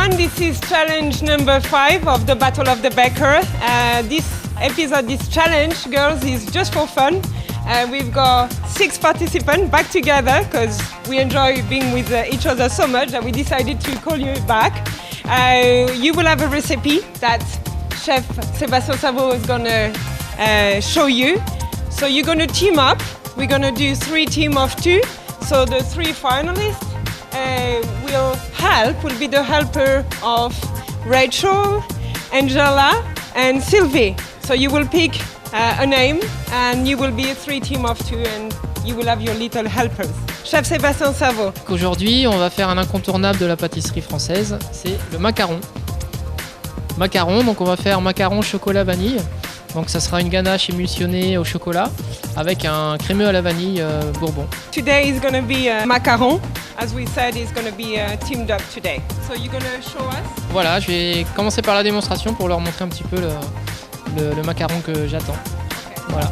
everyone, this is challenge number 5 of the Battle of the Baker. This episode, this challenge, girls, is just for fun. We've got 6 participants back together because we enjoy being with each other so much that we decided to call you back. You will have a recipe that Chef Sébastien Savot is going to show you. So you're going to team up. We're going to do 3 teams of 2. So the 3 finalists will be the helper of Rachel, Angela, and Sylvie. So you will pick a name and you will be a 3 team of 2 and you will have your little helpers. Chef Sébastien Savot. Aujourd'hui, on va faire un incontournable de la pâtisserie française, c'est le macaron. Donc on va faire macaron chocolat vanille. Donc ça sera une ganache émulsionnée au chocolat avec un crémeux à la vanille bourbon. Today is going to be a macaron. As we said, it's going to be teamed up today. So you're going to show us? Voilà, je vais commencer par la démonstration pour leur montrer un petit peu le macaron que j'attends. Okay. Voilà.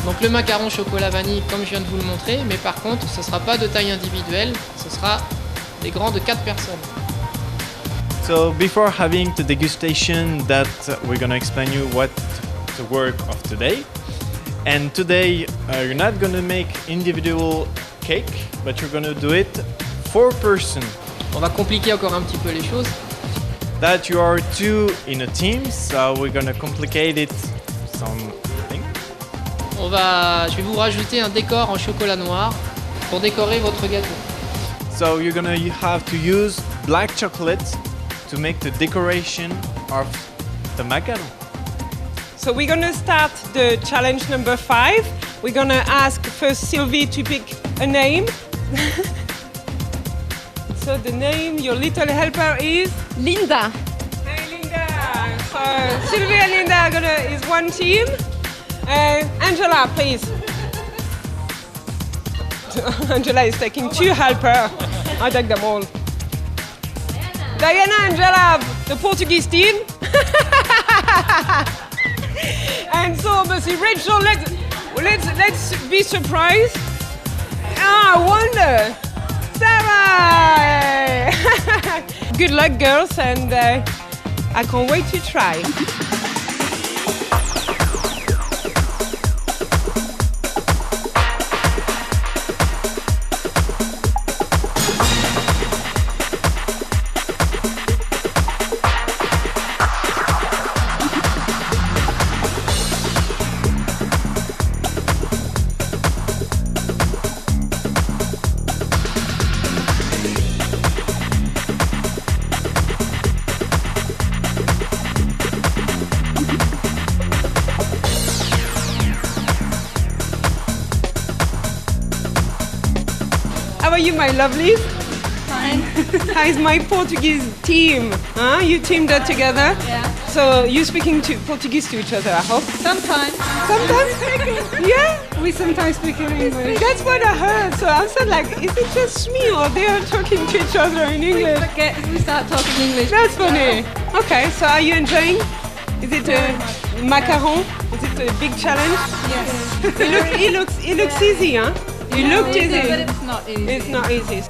Donc le macaron chocolat vanille comme je viens de vous le montrer, mais par contre ce ne sera pas de taille individuelle, ce sera des grands de 4 personnes. So before having the degustation that we're going to explain you what the work of today. And today you're not going to make individual cake, but you're going to do it 4 person. On va compliquer encore un petit peu les choses. That you are 2 in a team, so we're going to complicate it something. Je vais vous rajouter un décor en chocolat noir pour décorer votre gâteau. So you're gonna have to use black chocolate to make the decoration of the macaron. So we're going to start the challenge number 5. We're going to ask first Sylvie to pick a name. So the name, your little helper is? Linda. Hey Linda! So Sylvie and Linda is one team. Angela, please. Angela is taking 2 helpers. I take them all. Diana, Angela, the Portuguese team. And so, Rachel, let's be surprised. I wonder. Sarah! Good luck, girls, and I can't wait to try. How are you, my lovelies? Fine. How is my Portuguese team? Huh? You teamed up together? Yeah. So you're speaking Portuguese to each other, I hope? Sometimes. Sometimes? Yeah? We sometimes speak in English. That's what I heard. So I said, like, is it just me or they are talking to each other in English? We start talking English. That's funny. Okay, so are you enjoying? Is it a macaron? Is it a big challenge? Yes. It looks easy, huh? It looked easy. But it's not easy. It's not easy.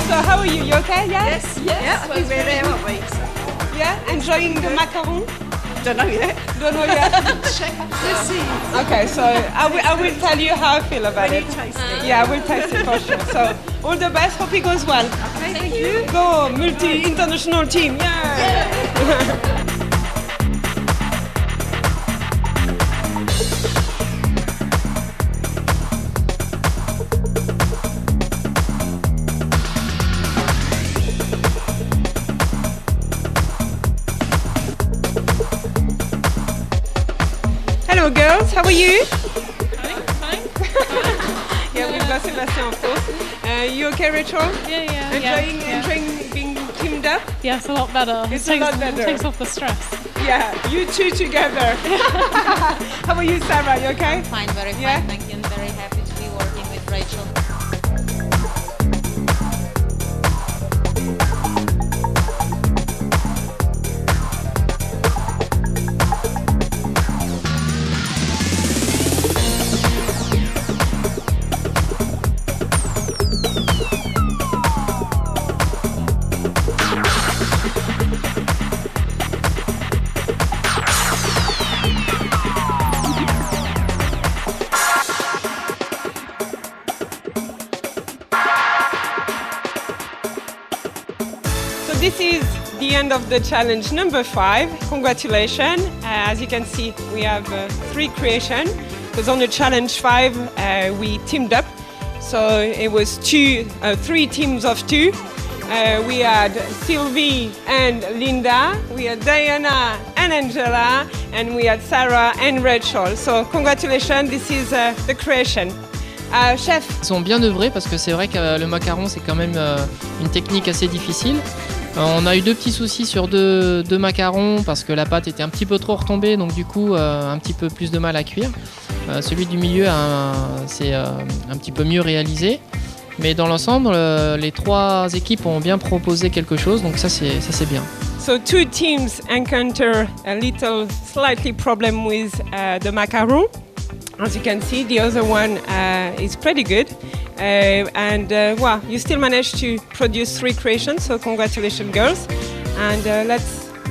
So how are you? You okay? Yeah? Yes, we're there, aren't we? Yeah? Enjoying the macaron? Don't know yet. Don't know yet. Check. Let's see. Okay, so I will tell you how I feel about When it. you taste it. Yeah, I will taste it for sure. So all the best. Hope it goes well. Okay, thank you. Go multi-international team. Yeah. Hello girls, how are you? Fine. Yeah, we've got Sebastian of course. You okay, Rachel? Yeah. Enjoying being teamed up? Yeah, it's a lot better. It's a lot better. Takes off the stress. Yeah, you two together. How are you, Sarah? You okay? Fine, very fine, Yeah? thank you, and very happy to be working with Rachel. So this is the end of the challenge number 5. Congratulations. As you can see, we have 3 creations. Because on the challenge 5, we teamed up. So it was 3 teams of 2. We had Sylvie and Linda, we had Diana and Angela, and we had Sarah and Rachel. So congratulations, this is the creation. Chef, Ils sont bien œuvrés parce que c'est vrai que le macaron c'est quand même une technique assez difficile. On a eu 2 petits soucis sur deux macarons parce que la pâte était un petit peu trop retombée, donc du coup un petit peu plus de mal à cuire. Celui du milieu c'est un petit peu mieux réalisé. Mais dans l'ensemble, les 3 équipes ont bien proposé quelque chose, donc ça c'est bien. so 2 teams encounter a little slightly problem with the macaron. As you can see, the other one is pretty good. Well, you still managed to produce 3 creations, so congratulations, girls. And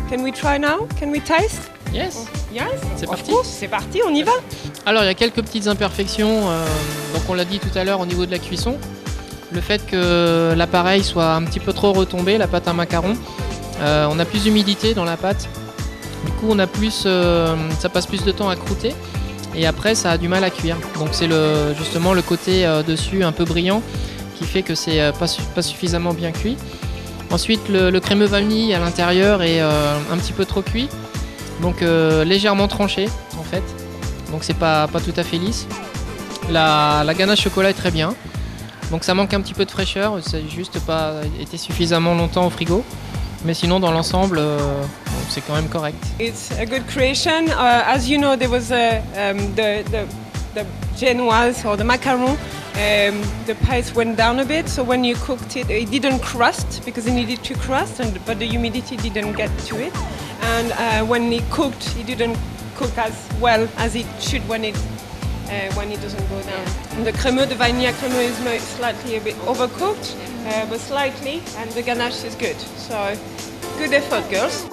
can we try now? Can we taste? Yes. Yes? C'est Of parti. course, c'est parti, on y va. Alors il y a quelques petites imperfections, donc on l'a dit tout à l'heure au niveau de la cuisson. Le fait que l'appareil soit un petit peu trop retombé, la pâte à macaron, on a plus d'humidité dans la pâte. Du coup ça passe plus de temps à croûter et après ça a du mal à cuire. Donc c'est justement le côté dessus un peu brillant qui fait que c'est pas suffisamment bien cuit. Ensuite le crémeux vanille à l'intérieur est un petit peu trop cuit, donc légèrement tranché en fait. Donc c'est pas tout à fait lisse. La ganache chocolat est très bien. Donc ça manque un petit peu de fraîcheur, c'est juste pas été suffisamment longtemps au frigo. Mais sinon dans l'ensemble, c'est quand même correct. It's a good creation. As you know, there was the genoise or the macaron. The paste went down a bit, so when you cooked it, it didn't crust because it needed to crust, but the humidity didn't get to it. And when it cooked, it didn't cook as well as it should when it doesn't go down. And the cremeux, the vanilla cremeux is slightly a bit overcooked, but slightly, and the ganache is good. So, good effort, girls.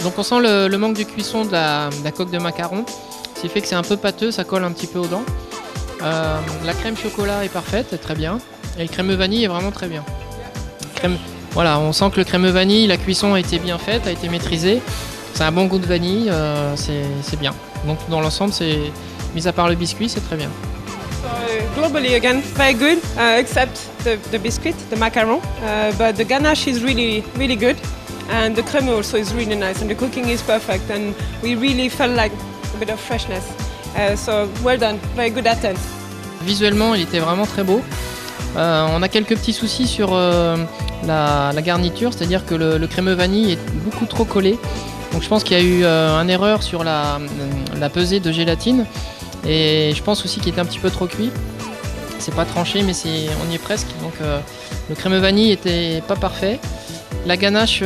Donc on sent le manque de cuisson de la coque de macaron, ce qui fait que c'est un peu pâteux, ça colle un petit peu aux dents. La crème chocolat est parfaite, très bien, et le crémeux vanille est vraiment très bien. Voilà, on sent que le crémeux vanille, la cuisson a été bien faite, a été maîtrisée. C'est un bon goût de vanille, c'est bien. Donc dans l'ensemble, mis à part le biscuit, c'est très bien. So, globally, again, very good, except the biscuit, the macaron. But the ganache is really, really good. And the crème also is really nice. And the cooking is perfect. And we really felt like a bit of freshness. So, well done. Very good attempt. Visuellement, il était vraiment très beau. On a quelques petits soucis sur la garniture, c'est-à-dire que le crémeux vanille est beaucoup trop collé. Donc je pense qu'il y a eu une erreur sur la pesée de gélatine. Et je pense aussi qu'il était un petit peu trop cuit. C'est pas tranché, mais on y est presque. Donc le crémeux vanille était pas parfait. La ganache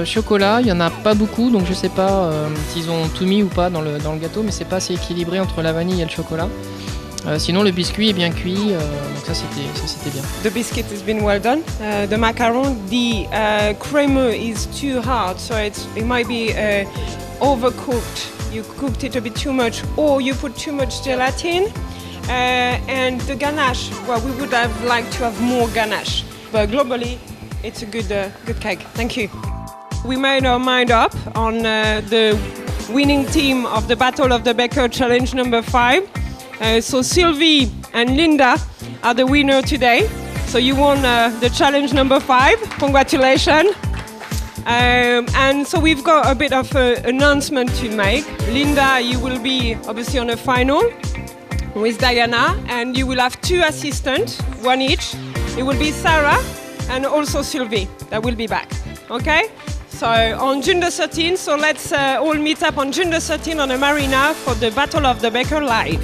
chocolat, il y en a pas beaucoup, donc je sais pas s'ils ont tout mis ou pas dans le gâteau, mais c'est pas assez équilibré entre la vanille et le chocolat. Sinon le biscuit est bien cuit, donc ça c'était bien. The biscuit has been well done. The macaron, the creamer is too hard, so it might be overcooked. You cooked it a bit too much, or you put too much gelatin. And the ganache, well, we would have liked to have more ganache, but globally, it's a good cake. Thank you. We made our mind up on the winning team of the Battle of the Baker Challenge number 5. So Sylvie and Linda are the winner today. So you won the challenge number 5. Congratulations. And so we've got a bit of an announcement to make. Linda, you will be obviously on the final with Diana, and you will have 2 assistants, 1 each. It will be Sarah and also Sylvie that will be back. Okay? So on June the 13th, so let's all meet up on June the 13th on the marina for the Battle of the Baker live.